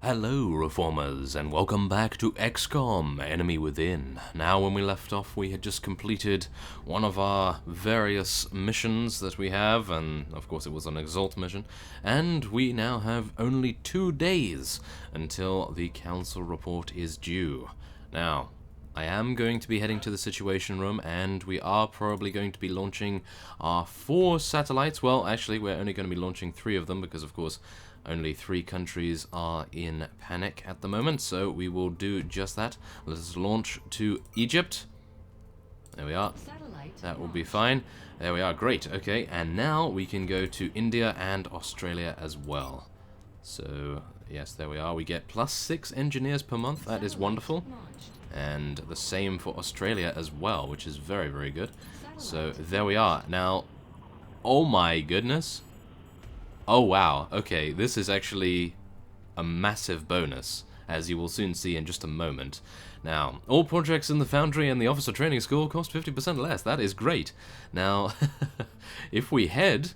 Hello, Reformers, and welcome back to XCOM, Enemy Within. Now, when we left off, we had just completed one of our various missions that we have, and of course it was an Exalt mission, and we now have only 2 days until the council report is due. Now, I am going to be heading to the Situation Room, and we are probably going to be launching our 4 satellites. Well, actually, we're only going to be launching 3 of them, because of course only 3 countries are in panic at the moment, so we will do just that. Let us launch to Egypt. There we are. That will be fine. There we are. Great. Okay, and now we can go to India and Australia as well. So, yes, there we are. We get +6 engineers per month. That is wonderful. And the same for Australia as well, which is very, very good. So, there we are. Now, oh my goodness. Oh wow, okay, this is actually a massive bonus, as you will soon see in just a moment. Now, all projects in the Foundry and the Officer Training School cost 50% less. That is great. Now, if we head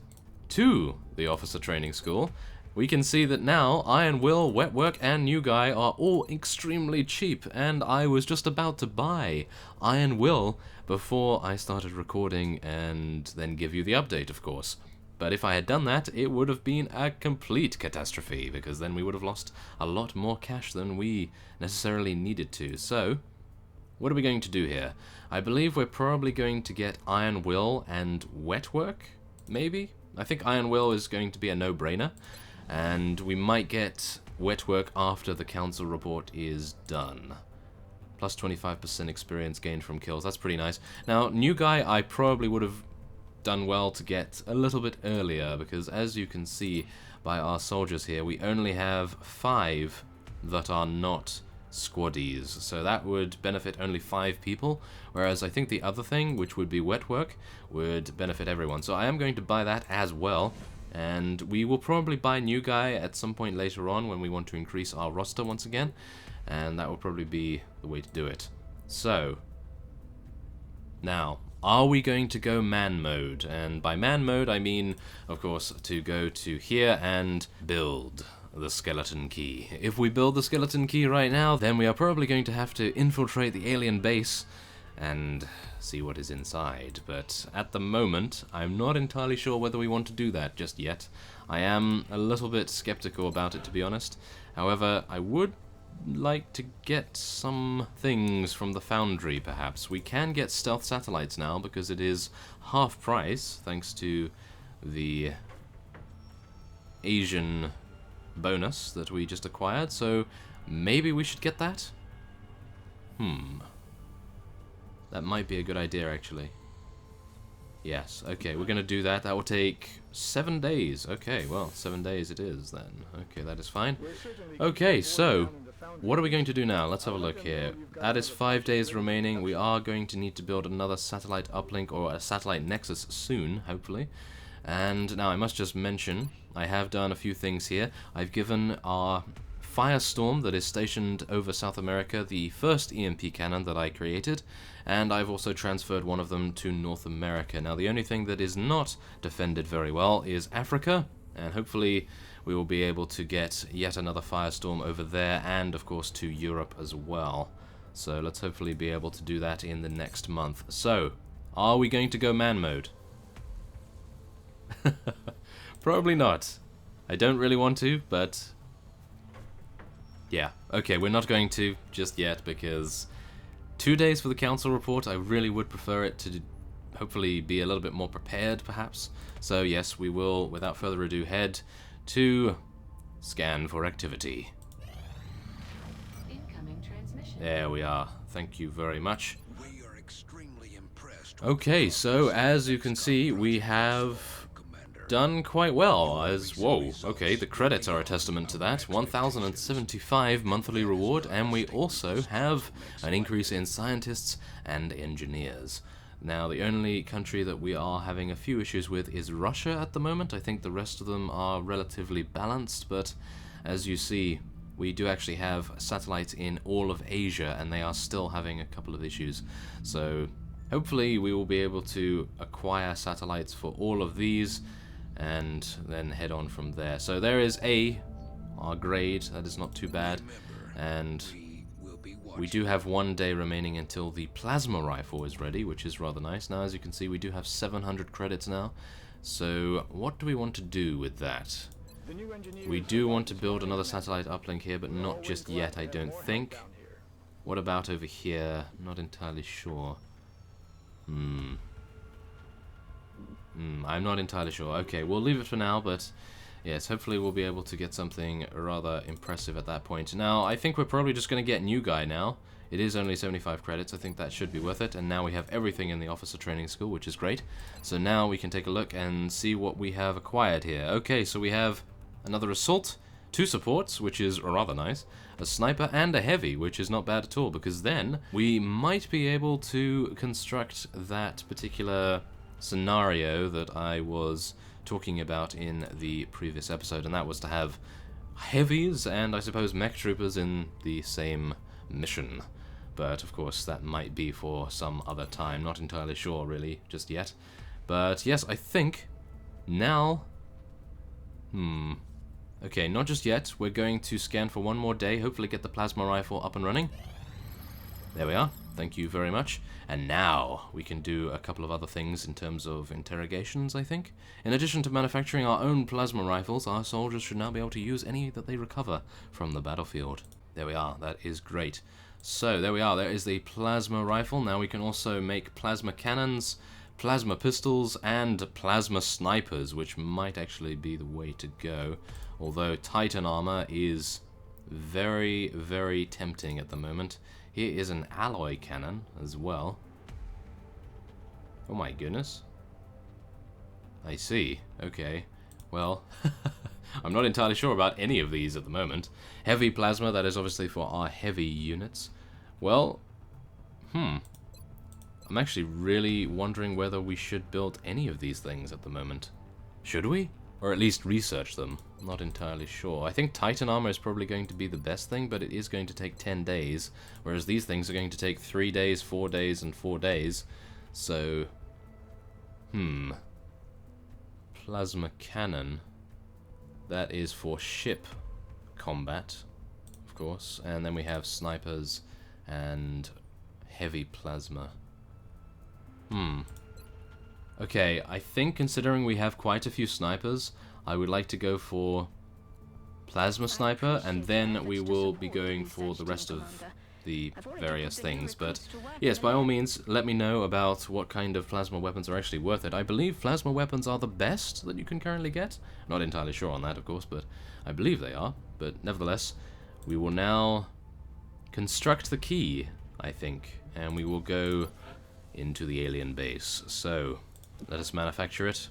to the Officer Training School, we can see that now Iron Will, Wet Work, and New Guy are all extremely cheap, and I was just about to buy Iron Will before I started recording and then give you the update, of course. But if I had done that, it would have been a complete catastrophe, because then we would have lost a lot more cash than we necessarily needed to. So, what are we going to do here? I believe we're probably going to get Iron Will and Wet Work, maybe? I think Iron Will is going to be a no-brainer, and we might get Wet Work after the council report is done. Plus 25% experience gained from kills, that's pretty nice. Now, New Guy, I probably would have done well to get a little bit earlier, because as you can see by our soldiers here, we only have 5 that are not squaddies, so that would benefit only 5 people, whereas I think the other thing, which would be Wet Work, would benefit everyone. So I am going to buy that as well, and we will probably buy New Guy at some point later on when we want to increase our roster once again, and that will probably be the way to do it. So, now, are we going to go man mode? And by man mode, I mean, of course, to go to here and build the skeleton key. If we build the skeleton key right now, then we are probably going to have to infiltrate the alien base and see what is inside. But at the moment, I'm not entirely sure whether we want to do that just yet. I am a little bit skeptical about it, to be honest. However, I would like to get some things from the Foundry, perhaps. We can get stealth satellites now because it is half price thanks to the Asian bonus that we just acquired, so maybe we should get that? That might be a good idea, actually. Yes, okay, we're gonna do that. That will take 7 days. Okay, well, 7 days it is then. Okay, that is fine. Okay, so what are we going to do now? Let's have a look here. That is 5 days remaining. We are going to need to build another satellite uplink or a satellite nexus soon, hopefully. And now I must just mention, I have done a few things here. I've given our Firestorm that is stationed over South America the first EMP cannon that I created, and I've also transferred one of them to North America. Now the only thing that is not defended very well is Africa, and hopefully we will be able to get yet another Firestorm over there, and of course to Europe as well. So let's hopefully be able to do that in the next month. So, are we going to go man mode? Probably not. I don't really want to, but yeah, okay, we're not going to just yet, because 2 days for the council report, I really would prefer it to hopefully be a little bit more prepared, perhaps. So yes, we will, without further ado, head to scan for activity. Incoming transmission. There we are. Thank you very much. We are extremely impressed. Okay, so as you can see, we have done quite well, as, whoa, okay, the credits are a testament to that. 1,075 monthly reward, and we also have an increase in scientists and engineers. Now, the only country that we are having a few issues with is Russia at the moment. I think the rest of them are relatively balanced, but as you see, we do actually have satellites in all of Asia, and they are still having a couple of issues. So, hopefully we will be able to acquire satellites for all of these, and then head on from there. So there is a our grade. That is not too bad. And We will be we watching. do have 1 day remaining until the plasma rifle is ready, which is rather nice. Now, as you can see, we do have 700 credits now. So, what do we want to do with that? We do want to build another satellite uplink here, but not just yet, I don't think. What about over here? Not entirely sure. I'm not entirely sure. Okay, we'll leave it for now, but yes, hopefully we'll be able to get something rather impressive at that point. Now, I think we're probably just going to get New Guy now. It is only 75 credits. I think that should be worth it. And now we have everything in the Officer Training School, which is great. So now we can take a look and see what we have acquired here. Okay, so we have another Assault, 2 supports, which is rather nice, a Sniper, and a Heavy, which is not bad at all, because then we might be able to construct that particular scenario that I was talking about in the previous episode, and that was to have Heavies and, I suppose, Mech Troopers in the same mission. But, of course, that might be for some other time. Not entirely sure, really, just yet. But, yes, I think now... Okay, not just yet. We're going to scan for 1 more day, hopefully get the plasma rifle up and running. There we are. Thank you very much. And now we can do a couple of other things in terms of interrogations, I think. In addition to manufacturing our own plasma rifles, our soldiers should now be able to use any that they recover from the battlefield. There we are. That is great. So, there we are. There is the plasma rifle. Now we can also make plasma cannons, plasma pistols, and plasma snipers, which might actually be the way to go. Although Titan armor is very, very tempting at the moment. Here is an alloy cannon as well. Oh my goodness. I see. Okay. Well, I'm not entirely sure about any of these at the moment. Heavy plasma, that is obviously for our heavy units. Well, I'm actually really wondering whether we should build any of these things at the moment. Should we? Or at least research them. I'm not entirely sure. I think Titan armor is probably going to be the best thing, but it is going to take 10 days, whereas these things are going to take 3 days, 4 days, and 4 days. So, plasma cannon. That is for ship combat, of course. And then we have snipers and heavy plasma. Okay, I think considering we have quite a few snipers, I would like to go for plasma sniper, and then we will be going for the rest of the various things. But yes, by all means, let me know about what kind of plasma weapons are actually worth it. I believe plasma weapons are the best that you can currently get. Not entirely sure on that, of course, but I believe they are. But nevertheless, we will now construct the key, I think, and we will go into the alien base. So, let us manufacture it.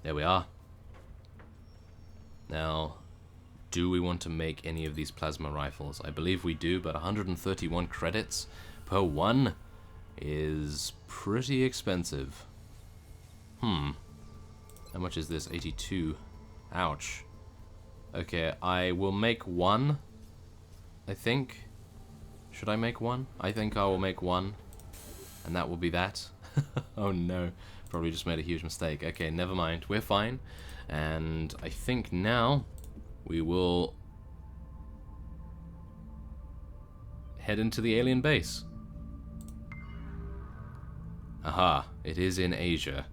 There we are. Now, do we want to make any of these plasma rifles? I believe we do, but 131 credits per one is pretty expensive. How much is this? 82. Ouch. Okay, I will make one, I think. Should I make one? I think I will make one, and that will be that. Oh no, probably just made a huge mistake. Okay, never mind, we're fine. And I think now we will head into the alien base. Aha, it is in Asia.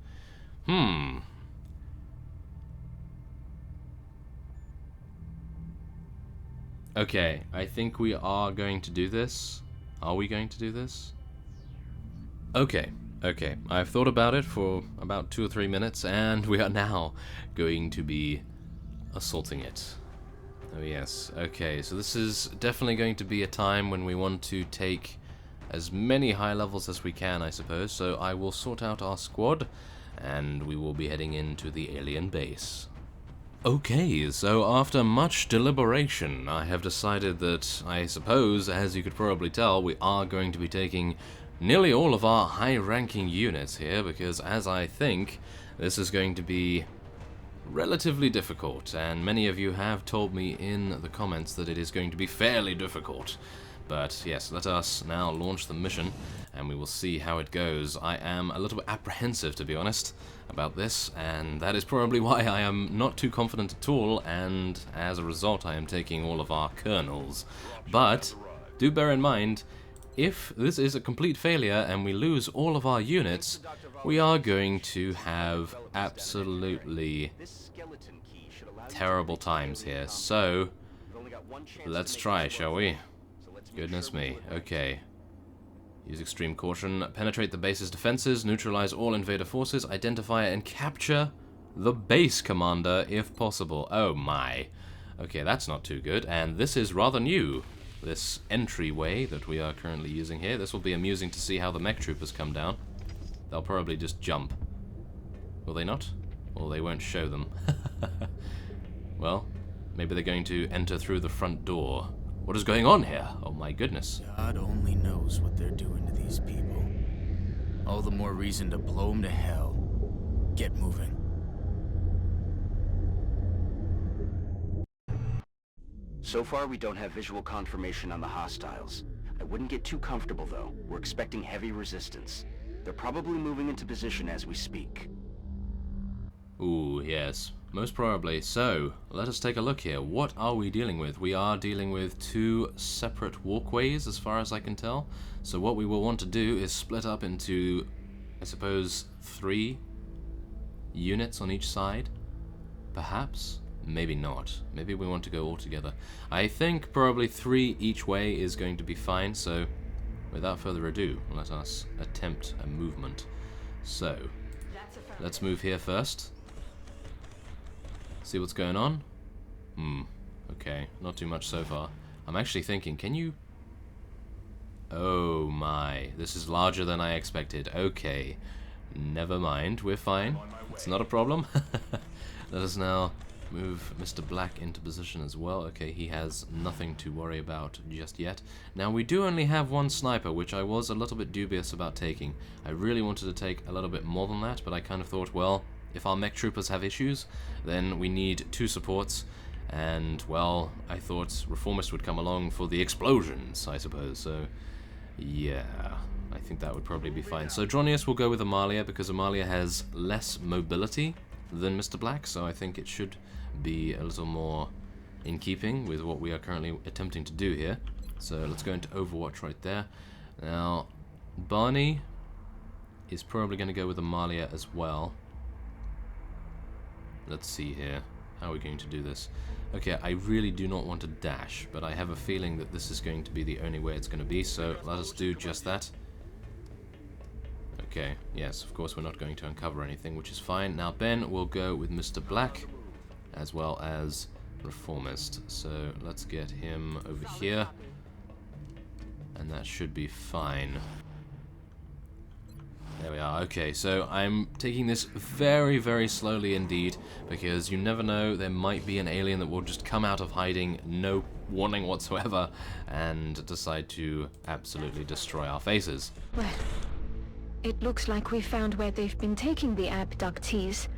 Okay, I think we are going to do this. Are we going to do this? Okay, I've thought about it for about 2 or 3 minutes, and we are now going to be assaulting it. Oh yes, okay, so this is definitely going to be a time when we want to take as many high levels as we can, I suppose, so I will sort out our squad, and we will be heading into the alien base. Okay, so after much deliberation, I have decided that, I suppose, as you could probably tell, we are going to be taking nearly all of our high-ranking units here, because as I think, this is going to be relatively difficult, and many of you have told me in the comments that it is going to be fairly difficult. But yes, let us now launch the mission, and we will see how it goes. I am a little bit apprehensive, to be honest, about this, and that is probably why I am not too confident at all, and as a result I am taking all of our kernels. But do bear in mind, if this is a complete failure and we lose all of our units, we are going to have absolutely terrible times here. So let's try, shall we? Goodness me. Okay. Use extreme caution. Penetrate the base's defenses. Neutralize all invader forces. Identify and capture the base commander if possible. Oh my. Okay, that's not too good. And this is rather new. This entryway that we are currently using here. This will be amusing to see how the mech troopers come down. They'll probably just jump. Will they not? Or they won't show them. Well, maybe they're going to enter through the front door. What is going on here? Oh my goodness. God only knows what they're doing to these people. All the more reason to blow them to hell. Get moving. So far, we don't have visual confirmation on the hostiles. I wouldn't get too comfortable, though. We're expecting heavy resistance. They're probably moving into position as we speak. Ooh, yes. Most probably. So, let us take a look here. What are we dealing with? We are dealing with two separate walkways, as far as I can tell. So what we will want to do is split up into, I suppose, 3 units on each side. Perhaps? Maybe not. Maybe we want to go all together. I think probably 3 each way is going to be fine, so without further ado, let us attempt a movement. So, let's move here first. See what's going on? Okay, not too much so far. I'm actually thinking, can you... Oh my, this is larger than I expected. Okay, never mind, we're fine. It's not a problem. Let us now move Mr. Black into position as well. Okay, he has nothing to worry about just yet. Now, we do only have 1 sniper, which I was a little bit dubious about taking. I really wanted to take a little bit more than that, but I kind of thought, well, if our mech troopers have issues, then we need 2 supports, and, well, I thought Reformist would come along for the explosions, I suppose, so, yeah, I think that would probably be fine. So Dronius will go with Amalia, because Amalia has less mobility than Mr. Black, so I think it should be a little more in keeping with what we are currently attempting to do here. So let's go into Overwatch right there. Now, Barney is probably going to go with Amalia as well. Let's see here. How are we going to do this? Okay, I really do not want to dash, but I have a feeling that this is going to be the only way it's going to be, so let us do just that. Okay, yes, of course we're not going to uncover anything, which is fine. Now Ben will go with Mr. Black, as well as Reformist. So let's get him over here, and that should be fine. There we are. Okay, so I'm taking this very, very slowly indeed, because you never know, there might be an alien that will just come out of hiding, no warning whatsoever, and decide to absolutely destroy our faces. Well, it looks like we found where they've been taking the abductees,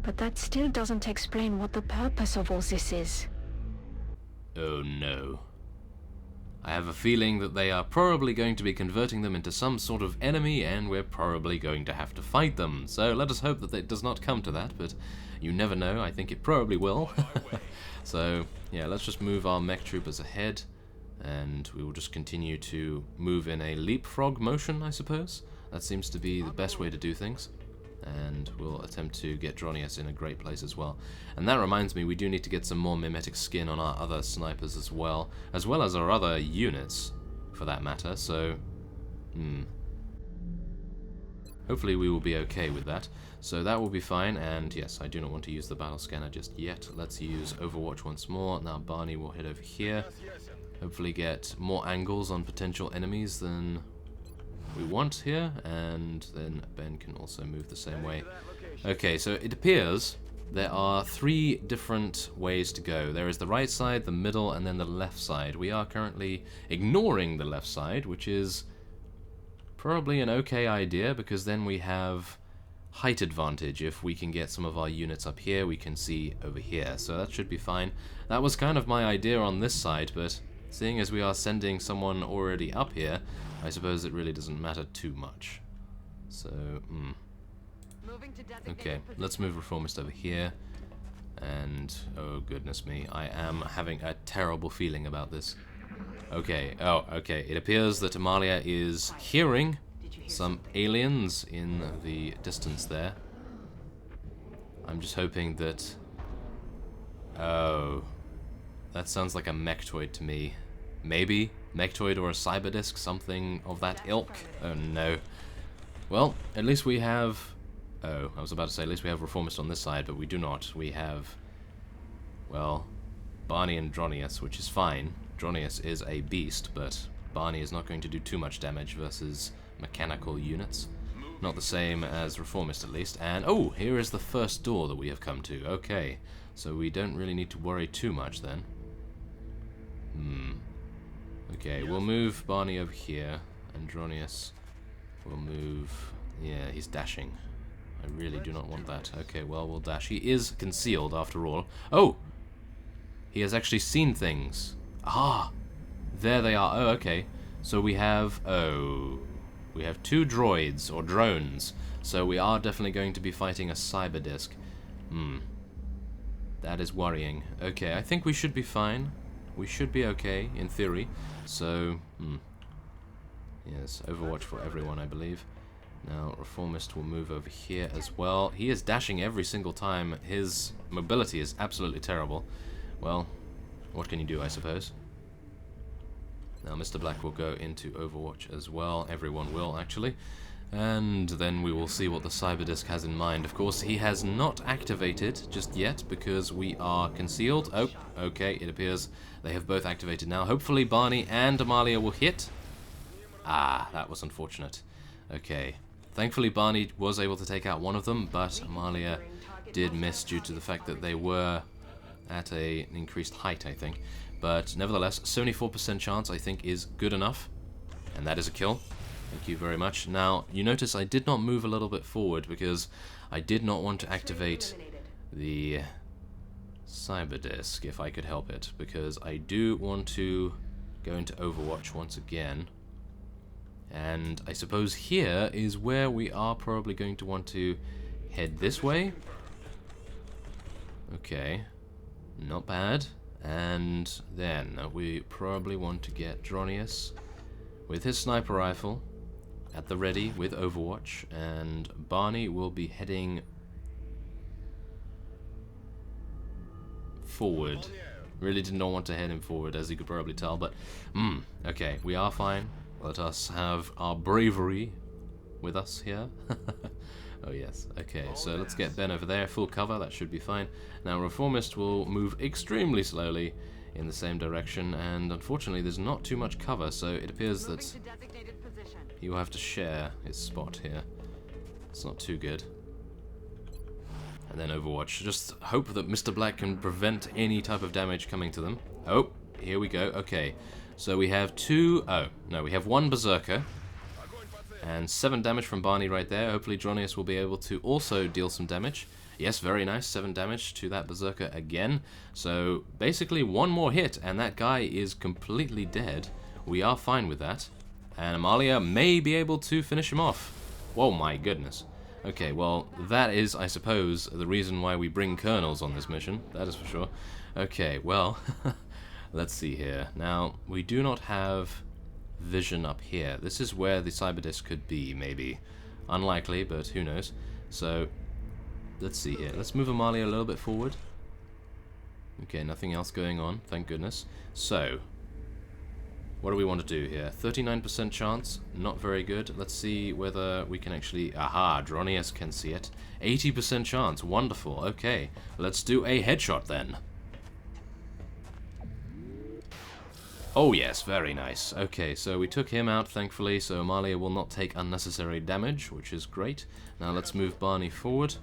but that still doesn't explain what the purpose of all this is. Oh no. I have a feeling that they are probably going to be converting them into some sort of enemy, and we're probably going to have to fight them. So let us hope that it does not come to that, but you never know. I think it probably will. So yeah, let's just move our mech troopers ahead, and we will just continue to move in a leapfrog motion, I suppose. That seems to be the best way to do things. And we'll attempt to get Dronius in a great place as well. And that reminds me, we do need to get some more mimetic skin on our other snipers as well as our other units, for that matter, so, hopefully we will be okay with that. So that will be fine, and yes, I do not want to use the battle scanner just yet. Let's use Overwatch once more. Now Barney will head over here, hopefully get more angles on potential enemies than we want here, and then Ben can also move the same way. Okay, so it appears there are 3 different ways to go. There is the right side, the middle, and then the left side. We are currently ignoring the left side, which is probably an okay idea, because then we have height advantage. If we can get some of our units up here, we can see over here, so that should be fine. That was kind of my idea on this side, but seeing as we are sending someone already up here, I suppose it really doesn't matter too much. So, okay, let's move Reformist over here. And, oh goodness me, I am having a terrible feeling about this. Okay, oh, okay, it appears that Amalia is hearing some aliens in the distance there. I'm just hoping that... Oh, that sounds like a mechtoid to me. Maybe? Mechtoid or a cyberdisk, something of that ilk? Oh no. Well, at least we have... Oh, I was about to say, at least we have Reformist on this side, but we do not. We have, well, Barney and Dronius, which is fine. Dronius is a beast, but Barney is not going to do too much damage versus mechanical units. Not the same as Reformist, at least. And, oh, here is the first door that we have come to. Okay, so we don't really need to worry too much then. Okay, we'll move Barney over here, and Dronius will move... Yeah, he's dashing. I really do not want that. Okay, well, we'll dash. He is concealed, after all. Oh! He has actually seen things. Ah! There they are. Oh, okay. So we have... Oh... We have 2 droids, or drones. So we are definitely going to be fighting a cyberdisk. That is worrying. Okay, I think we should be fine. We should be okay, in theory. So, yes, Overwatch for everyone, I believe. Now, Reformist will move over here as well. He is dashing every single time. His mobility is absolutely terrible. Well, what can you do, I suppose? Now, Mr. Black will go into Overwatch as well. Everyone will, actually. And then we will see what the cyberdisk has in mind. Of course, he has not activated just yet because we are concealed. Oh, okay, it appears they have both activated now. Hopefully Barney and Amalia will hit. Ah, that was unfortunate. Okay. Thankfully, Barney was able to take out one of them, but Amalia did miss due to the fact that they were at an increased height, I think. But nevertheless, 74% chance, I think, is good enough. And that is a kill. Thank you very much. Now, you notice I did not move a little bit forward because I did not want to activate the cyberdisk, if I could help it, because I do want to go into Overwatch once again. And I suppose here is where we are probably going to want to head this way. Okay, not bad. And then we probably want to get Dronius with his sniper rifle at the ready with Overwatch, and Barney will be heading forward. Really did not want to head him forward, as you could probably tell, but okay, we are fine. Let us have our bravery with us here. Oh yes, okay, so let's get Ben over there, full cover, that should be fine. Now Reformist will move extremely slowly in the same direction, and unfortunately there's not too much cover, so it appears that he will have to share his spot here. It's not too good. And then Overwatch. Just hope that Mr. Black can prevent any type of damage coming to them. Oh, here we go, okay. So we have we have 1 Berserker. And 7 damage from Barney right there. Hopefully Dronius will be able to also deal some damage. Yes, very nice. 7 damage to that Berserker again. So basically 1 more hit and that guy is completely dead. We are fine with that. And Amalia may be able to finish him off. Whoa, my goodness. Okay, well, that is, I suppose, the reason why we bring colonels on this mission. That is for sure. Okay, well, let's see here. Now, we do not have vision up here. This is where the cyberdisk could be, maybe. Unlikely, but who knows. So, let's see here. Let's move Amalia a little bit forward. Okay, nothing else going on, thank goodness. So, what do we want to do here? 39% chance, not very good. Let's see whether we can actually... Aha, Dronius can see it. 80% chance, wonderful. Okay, let's do a headshot then. Oh yes, very nice. Okay, so we took him out, thankfully, so Amalia will not take unnecessary damage, which is great. Now let's move Barney forward.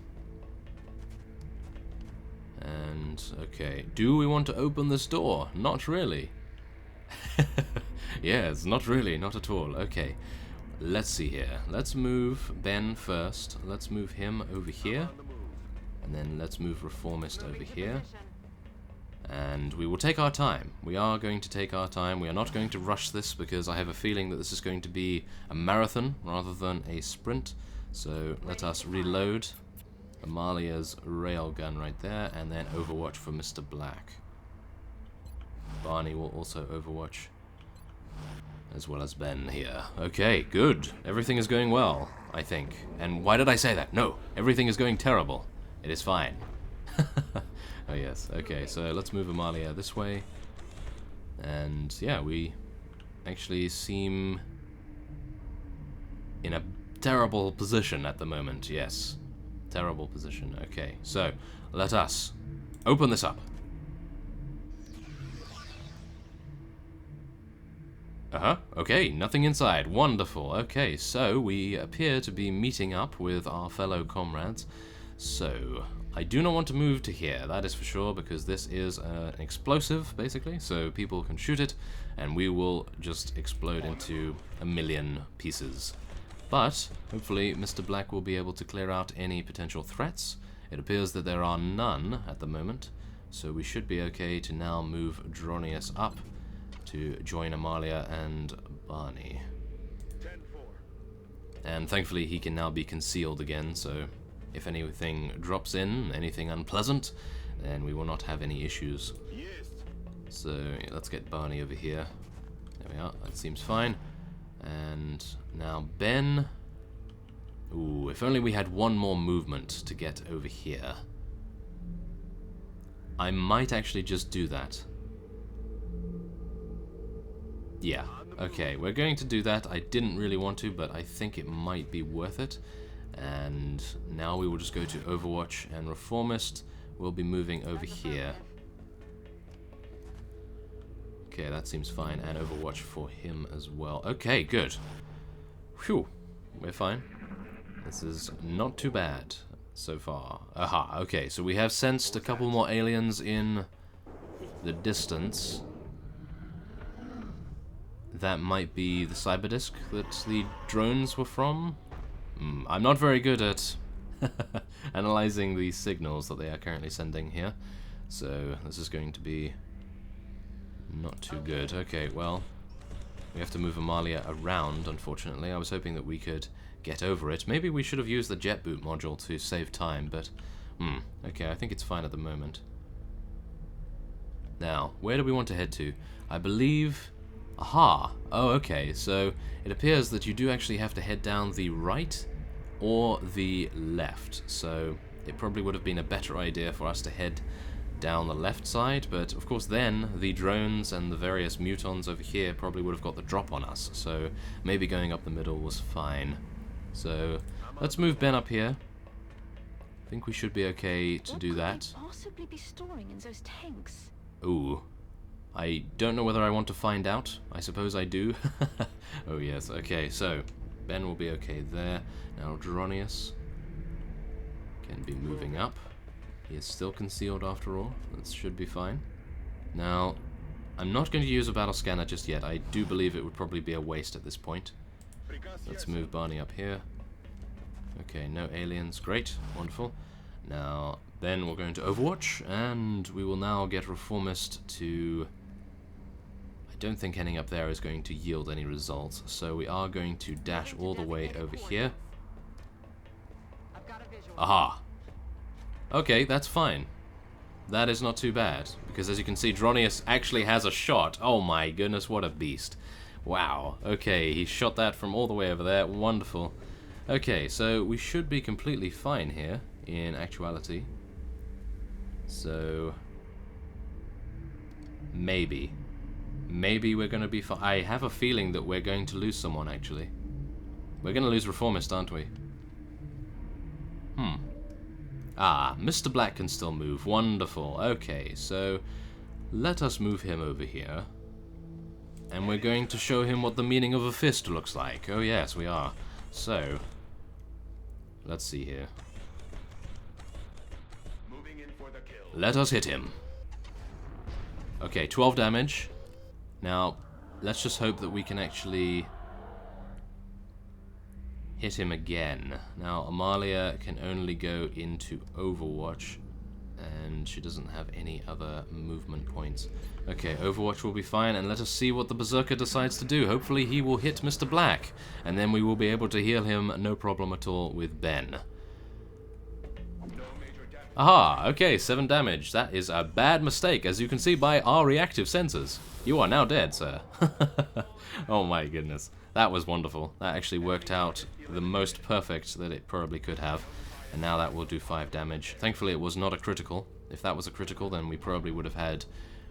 And, okay, do we want to open this door? Not really. Yes, not really, not at all. Okay, let's see here. Let's move Ben first. Let's move him over here. And then let's move Reformist over here. And we will take our time. We are going to take our time. We are not going to rush this because I have a feeling that this is going to be a marathon rather than a sprint. So let us reload Amalia's railgun right there and then overwatch for Mr. Black. Barney will also overwatch, as well as Ben here. Okay, good. Everything is going well, I think. And why did I say that? No, everything is going terrible. It is fine. Oh yes, okay, so let's move Amalia this way. And yeah, we actually seem in a terrible position at the moment, yes. Terrible position, okay. So, let us open this up. Okay, nothing inside. Wonderful. Okay, so we appear to be meeting up with our fellow comrades. So, I do not want to move to here, that is for sure, because this is an explosive, basically, so people can shoot it, and we will just explode into a million pieces. But, hopefully, Mr. Black will be able to clear out any potential threats. It appears that there are none at the moment, so we should be okay to now move Dronius up to join Amalia and Barney. And thankfully he can now be concealed again, so if anything drops in, anything unpleasant, then we will not have any issues. So yeah, let's get Barney over here. There we are, that seems fine. And now Ben. Ooh, if only we had one more movement to get over here. I might actually just do that. Yeah, okay, we're going to do that. I didn't really want to, but I think it might be worth it. And now we will just go to Overwatch, and Reformist will be moving over here. Okay, that seems fine, and Overwatch for him as well. Okay, good. Phew, we're fine. This is not too bad so far. Aha, okay, so we have sensed a couple more aliens in the distance. That might be the cyberdisk that the drones were from. I'm not very good at analyzing the signals that they are currently sending here, so this is going to be not too good. Okay, well, we have to move Amalia around, unfortunately. I was hoping that we could get over it. Maybe we should have used the jet boot module to save time, but okay, I think it's fine at the moment. Now, where do we want to head to? I believe... Aha! Oh, okay, so it appears that you do actually have to head down the right or the left, so it probably would have been a better idea for us to head down the left side, but of course then the drones and the various mutons over here probably would have got the drop on us, so maybe going up the middle was fine. So let's move Ben up here. I think we should be okay to do that. What could they possibly be storing in those tanks? Ooh. I don't know whether I want to find out. I suppose I do. Oh yes, okay, so Ben will be okay there. Now Dronius can be moving up. He is still concealed after all. That should be fine. Now, I'm not going to use a battle scanner just yet. I do believe it would probably be a waste at this point. Let's move Barney up here. Okay, no aliens. Great, wonderful. Now, then we're going to Overwatch, and we will now get Reformist to... I don't think heading up there is going to yield any results, so we are going to dash all the way over here. Aha! Okay, that's fine. That is not too bad, because as you can see, Dronius actually has a shot. Oh my goodness, what a beast. Wow, okay, he shot that from all the way over there. Wonderful. Okay, so we should be completely fine here, in actuality. So... maybe. Maybe we're going to be fine. I have a feeling that we're going to lose someone, actually. We're going to lose Reformist, aren't we? Ah, Mr. Black can still move. Wonderful. Okay, so let us move him over here. And we're going to show him what the meaning of a fist looks like. Oh yes, we are. So, let's see here. Let us hit him. Okay, 12 damage. Now, let's just hope that we can actually hit him again. Now, Amalia can only go into Overwatch. And she doesn't have any other movement points. Okay, Overwatch will be fine, and let us see what the Berserker decides to do. Hopefully he will hit Mr. Black, and then we will be able to heal him no problem at all with Ben. Aha, okay, 7 damage. That is a bad mistake, as you can see by our reactive sensors. You are now dead, sir. Oh my goodness. That was wonderful. That actually worked out the most perfect that it probably could have. And now that will do 5 damage. Thankfully it was not a critical. If that was a critical, then we probably would have had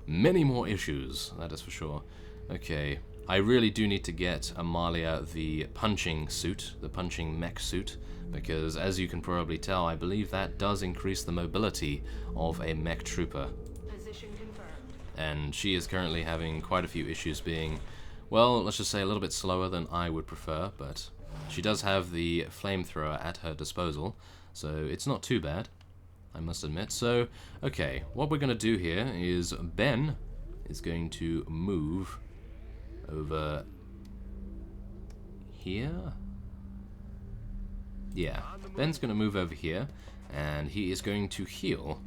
many more issues, that is for sure. Okay, I really do need to get Amalia the punching suit, the punching mech suit, because as you can probably tell, I believe that does increase the mobility of a mech trooper. Position confirmed. And she is currently having quite a few issues being, well, let's just say a little bit slower than I would prefer, but she does have the flamethrower at her disposal, so it's not too bad, I must admit. So, okay, what we're going to do here is Ben is going to move over here. Yeah, Ben's going to move over here, and he is going to heal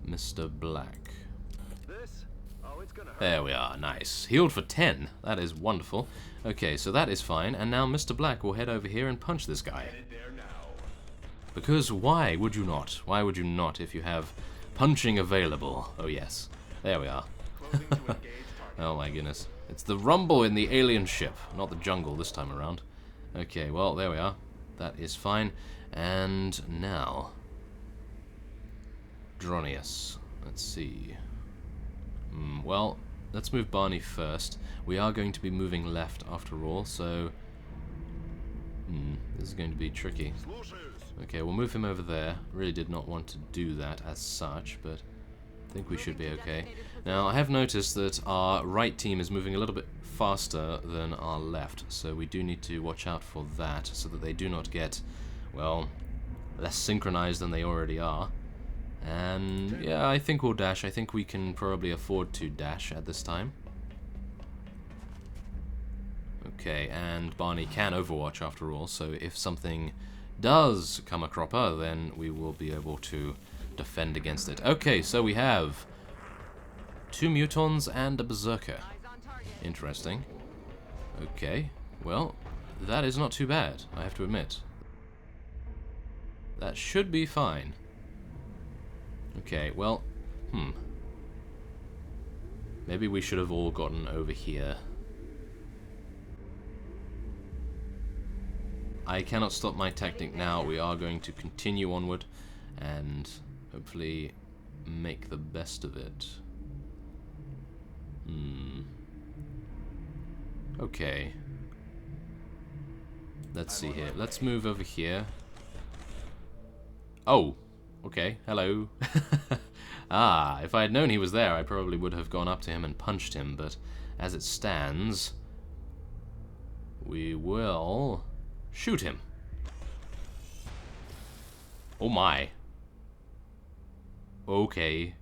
Mr. Black. There we are, nice. Healed for 10, that is wonderful. Okay, so that is fine, and now Mr. Black will head over here and punch this guy. Because why would you not? Why would you not if you have punching available? Oh yes, there we are. Oh my goodness. It's the rumble in the alien ship, not the jungle this time around. Okay, well, there we are. That is fine. And now, Dronius. Let's see. Well, let's move Barney first. We are going to be moving left after all, so this is going to be tricky. Okay, we'll move him over there. Really did not want to do that as such, but I think we should be okay. Now, I have noticed that our right team is moving a little bit faster than our left, so we do need to watch out for that, so that they do not get, well, less synchronized than they already are. And yeah, I think we'll dash. I think we can probably afford to dash at this time. Okay, and Barney can overwatch after all, so if something does come a cropper, then we will be able to defend against it. Okay, so we have 2 mutons and a berserker. Interesting. Okay, well, that is not too bad, I have to admit. That should be fine. Okay, well, maybe we should have all gotten over here. I cannot stop my tactic now. We are going to continue onward and hopefully make the best of it. Okay. Let's see here. Let's move over here. Oh, okay. Hello. Ah, if I had known he was there, I probably would have gone up to him and punched him, but as it stands, we will shoot him. Oh my. Okay.